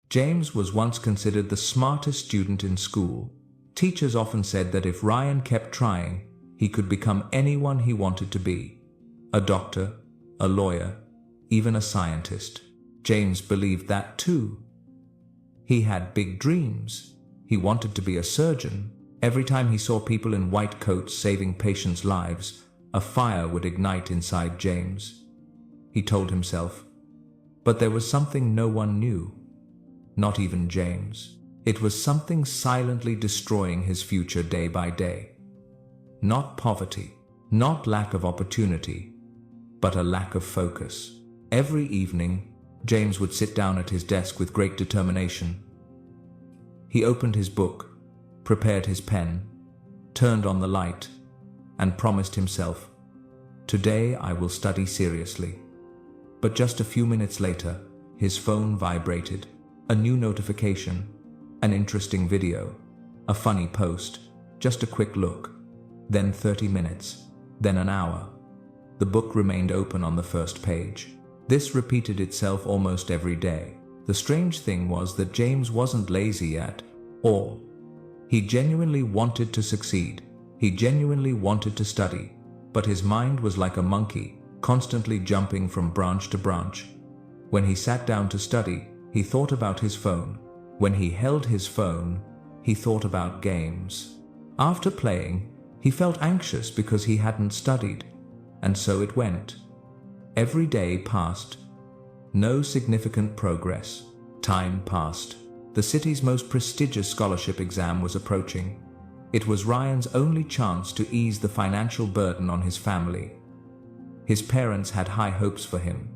James was once considered the smartest student in school. Teachers often said that if Ryan kept trying, he could become anyone he wanted to be. A doctor, a lawyer, even a scientist. James believed that too. He had big dreams. He wanted to be a surgeon. Every time he saw people in white coats saving patients' lives, a fire would ignite inside James. He told himself. But there was something no one knew. Not even James. It was something silently destroying his future day by day. Not poverty, not lack of opportunity, but a lack of focus. Every evening, James would sit down at his desk with great determination. He opened his book, prepared his pen, turned on the light, and promised himself, "Today I will study seriously." But just a few minutes later, his phone vibrated. A new notification, an interesting video, a funny post, just a quick look. Then 30 minutes, then an hour. The book remained open on the first page. This repeated itself almost every day. The strange thing was that James wasn't lazy at all. He genuinely wanted to succeed. He genuinely wanted to study. But his mind was like a monkey, constantly jumping from branch to branch. When he sat down to study, he thought about his phone. When he held his phone, he thought about games. After playing, he felt anxious because he hadn't studied. And so it went. Every day passed. No significant progress. Time passed. The city's most prestigious scholarship exam was approaching. It was Ryan's only chance to ease the financial burden on his family. His parents had high hopes for him.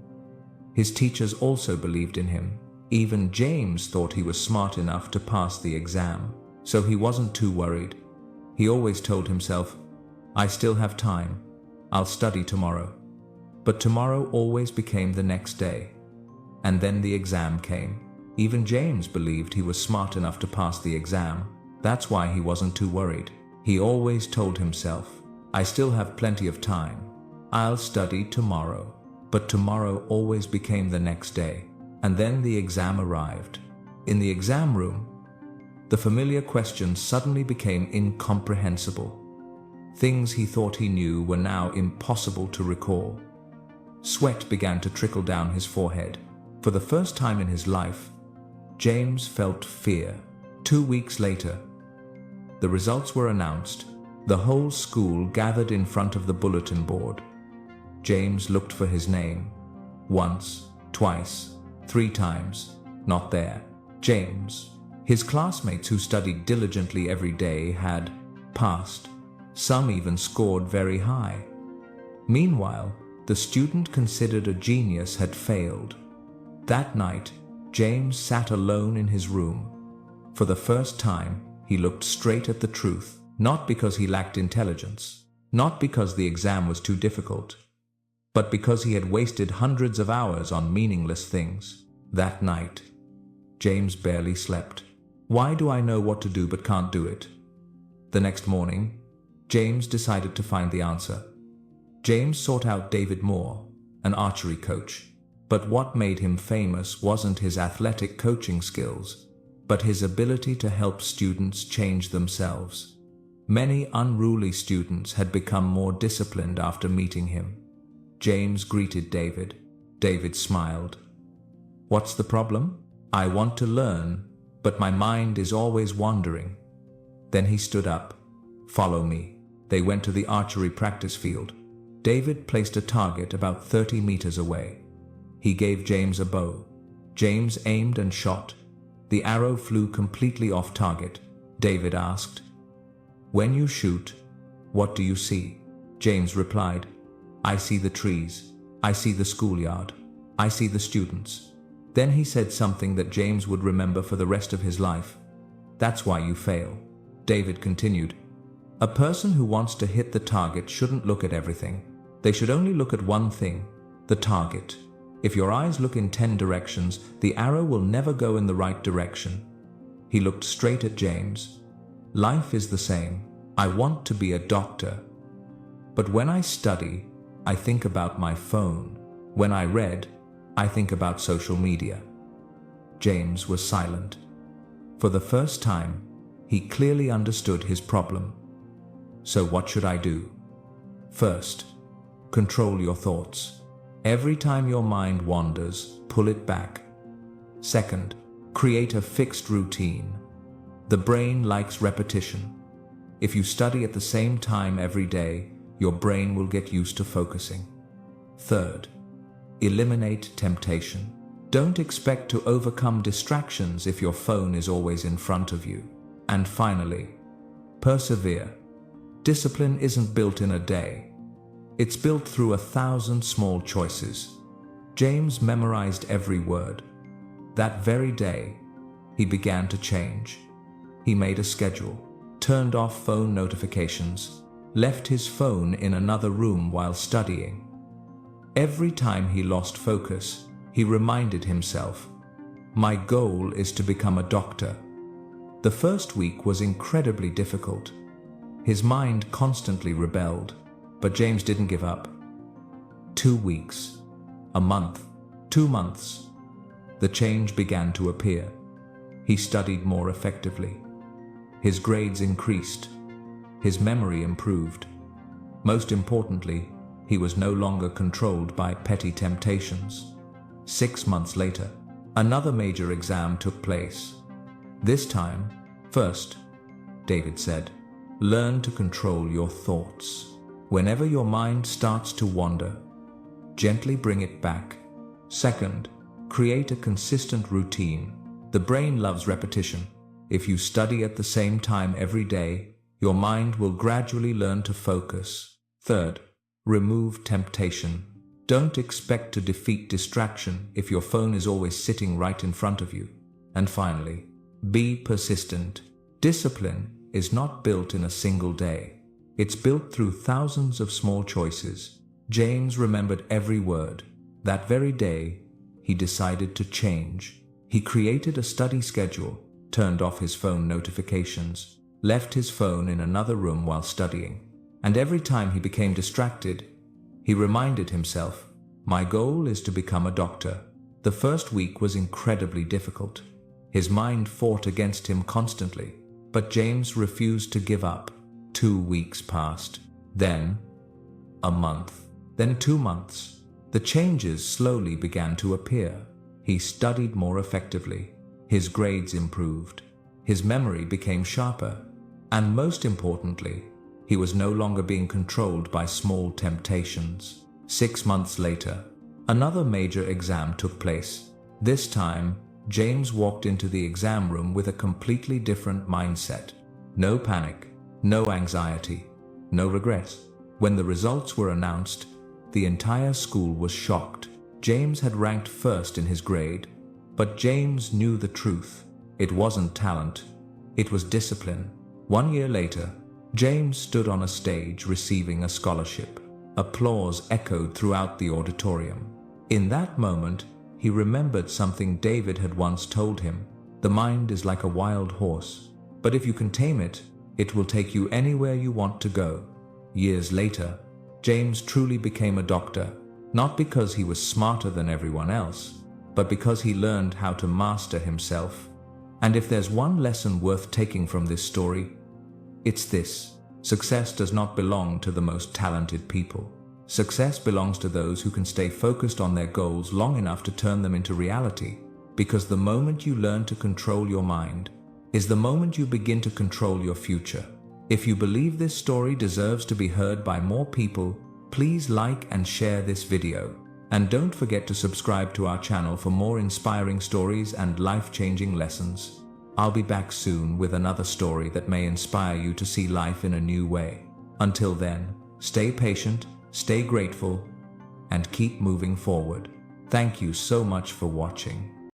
His teachers also believed in him. Even James thought he was smart enough to pass the exam, so he wasn't too worried. He always told himself, "I still have time. I'll study tomorrow." But tomorrow always became the next day. And then the exam came. Even James believed he was smart enough to pass the exam. That's why he wasn't too worried. He always told himself, "I still have plenty of time. I'll study tomorrow." But tomorrow always became the next day. And then the exam arrived. In the exam room, the familiar questions suddenly became incomprehensible. Things he thought he knew were now impossible to recall. Sweat began to trickle down his forehead. For the first time in his life, James felt fear. 2 weeks later, the results were announced. The whole school gathered in front of the bulletin board. James looked for his name. Once, twice, 3 times. Not there. James. His classmates who studied diligently every day had passed. Some even scored very high. Meanwhile, the student considered a genius had failed. That night, James sat alone in his room. For the first time, he looked straight at the truth, not because he lacked intelligence, not because the exam was too difficult, but because he had wasted hundreds of hours on meaningless things. That night, James barely slept. Why do I know what to do but can't do it? The next morning, James decided to find the answer. James sought out David Moore, an archery coach. But what made him famous wasn't his athletic coaching skills, but his ability to help students change themselves. Many unruly students had become more disciplined after meeting him. James greeted David. David smiled. "What's the problem?" "I want to learn, but my mind is always wandering." Then he stood up. "Follow me." They went to the archery practice field. David placed a target about 30 meters away. He gave James a bow. James aimed and shot. The arrow flew completely off target. David asked, "When you shoot, what do you see?" James replied, "I see the trees. I see the schoolyard. I see the students." Then he said something that James would remember for the rest of his life. "That's why you fail." David continued, "A person who wants to hit the target shouldn't look at everything. They should only look at one thing, the target. If your eyes look in 10 directions, the arrow will never go in the right direction." He looked straight at James. "Life is the same. I want to be a doctor. But when I study, I think about my phone. When I read, I think about social media." James was silent. For the first time, he clearly understood his problem. So what should I do? First, control your thoughts. Every time your mind wanders, pull it back. Second, create a fixed routine. The brain likes repetition. If you study at the same time every day, your brain will get used to focusing. Third, eliminate temptation. Don't expect to overcome distractions if your phone is always in front of you. And finally, persevere. Discipline isn't built in a day. It's built through 1,000 small choices. James memorized every word. That very day, he began to change. He made a schedule, turned off phone notifications, left his phone in another room while studying. Every time he lost focus, he reminded himself, "My goal is to become a doctor." The first week was incredibly difficult. His mind constantly rebelled, but James didn't give up. 2 weeks, a month, 2 months. The change began to appear. He studied more effectively. His grades increased. His memory improved. Most importantly, he was no longer controlled by petty temptations. 6 months later, another major exam took place. This time, first, David said, learn to control your thoughts. Whenever your mind starts to wander, gently bring it back. Second, create a consistent routine. The brain loves repetition. If you study at the same time every day, your mind will gradually learn to focus. Third, remove temptation. Don't expect to defeat distraction if your phone is always sitting right in front of you. And finally, be persistent. Discipline is not built in a single day. It's built through thousands of small choices. James remembered every word. That very day, he decided to change. He created a study schedule, turned off his phone notifications, left his phone in another room while studying. And every time he became distracted, he reminded himself, "My goal is to become a doctor." The first week was incredibly difficult. His mind fought against him constantly, but James refused to give up. 2 weeks passed, then a month, then 2 months. The changes slowly began to appear. He studied more effectively. His grades improved. His memory became sharper. And most importantly, he was no longer being controlled by small temptations. 6 months later, another major exam took place. This time, James walked into the exam room with a completely different mindset. No panic, no anxiety, no regrets. When the results were announced, the entire school was shocked. James had ranked first in his grade, but James knew the truth. It wasn't talent, it was discipline. 1 year later, James stood on a stage receiving a scholarship. Applause echoed throughout the auditorium. In that moment, he remembered something David had once told him. The mind is like a wild horse, but if you can tame it, it will take you anywhere you want to go. Years later, James truly became a doctor, not because he was smarter than everyone else, but because he learned how to master himself. And if there's one lesson worth taking from this story, it's this: success does not belong to the most talented people. Success belongs to those who can stay focused on their goals long enough to turn them into reality. Because the moment you learn to control your mind is the moment you begin to control your future. If you believe this story deserves to be heard by more people, please like and share this video. And don't forget to subscribe to our channel for more inspiring stories and life-changing lessons. I'll be back soon with another story that may inspire you to see life in a new way. Until then, stay patient, stay grateful, and keep moving forward. Thank you so much for watching.